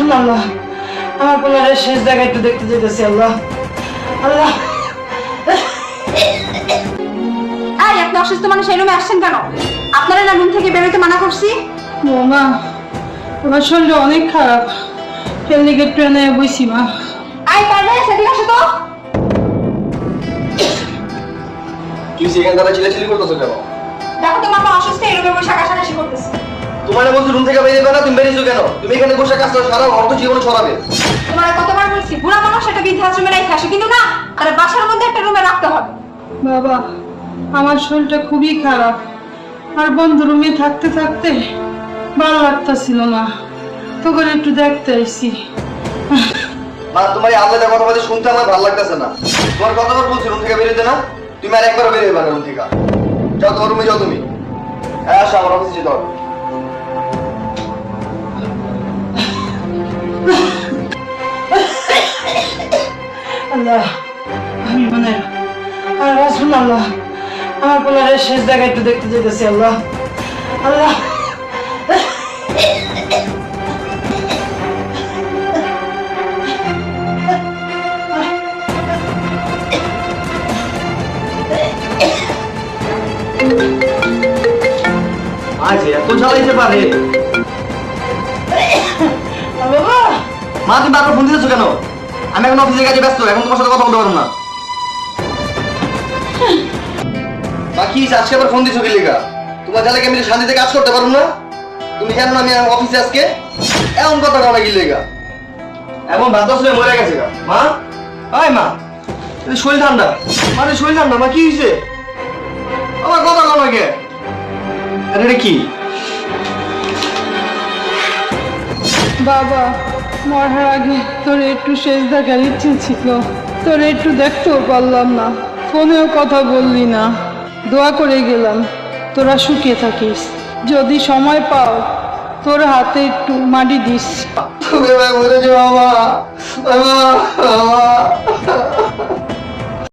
রাসূল আল্লাহ, আমার পোলারে শেষ জায়গায় একটু দেখতে যেতেছি। আল্লাহ আল্লাহ। এই আপনি অসুস্থ মানুষ এই রুমে আসছেন কেন? আপনারা না রুম থেকে বেরোতে মানা করছি? মা, আমার শরীরটা অনেক খারাপ, এদিকে ট্রেনে বইছি মা। আই পারবে সেদিকে আসো তো। কি সেখানে দাঁড়া চিল্লাচিল্লি করতেছো কেন? দেখো তোমার মা অসুস্থ, এই রুমে বসে কাশাকাশি করতেছে। তোমার বলছি রুম থেকে বেরিয়ে যাবে না, তুমি বেরিয়েছো কেন? তুমি এখানে বসে কাজ করো, সারা অর্ধ জীবন ছড়াবে। তোমার কতবার বলছি বুড়া মানুষ এটা বৃদ্ধাশ্রমে রাখতে আসে, কিন্তু না, তার বাসার মধ্যে একটা রুমে রাখতে হবে। বাবা, আমার শরীরটা খুবই খারাপ, আর বন্ধু রুমে থাকতে থাকতে ভালো লাগতেছিল না, তো করে একটু দেখতে আইছি। মা, তোমার এই আল্লাহর কথা বলে শুনতে আমার ভালো লাগতেছে না। তোমার কতবার বলছি রুম থেকে বেরোতে না, তুমি আর একবার বেরিয়ে যাবে রুম থেকে। যাও তোমার রুমে যাও তুমি। হ্যাঁ আসো আমার অফিসে যাও। আল্লাহ, আমি মানে আর রাসূল আল্লাহ, আমার পোলারে শেষ জায়গায় একটু দেখতে যেতেছি। আল্লাহ আল্লাহ। আজ এত জ্বালাইতে পারে? বাবা, মা তুমি বারবার ফোন দিতেছো কেন? আমি এখন অফিসের কাজে ব্যস্ত, এখন তোমার সাথে কথা বলতে পারবো না। মা কি আজকে আবার ফোন দিছো কি লেগা? তোমার জ্বালাকে আমি শান্তিতে কাজ করতে পারবো না? তুমি জানো না আমি অফিসে আজকে? এমন কথা বলা কি লেগা? এমন ভাত আসলে মরে গেছে গা মা। আয় মা, শরীর ঠান্ডা, মানে শরীর ঠান্ডা। মা কি হয়েছে? আমার কথা বলো কে? আরে এটা কি? বাবা, মরার আগে তোর একটু শেষ দেখার ইচ্ছে ছিল, তোর একটু দেখতেও পারলাম না, ফোনেও কথা বললি না। দোয়া করে গেলাম তোরা সুখে থাকিস, যদি সময় পাও তোর হাতে একটু মাটি দিস। তুমি মরে যাও বাবা।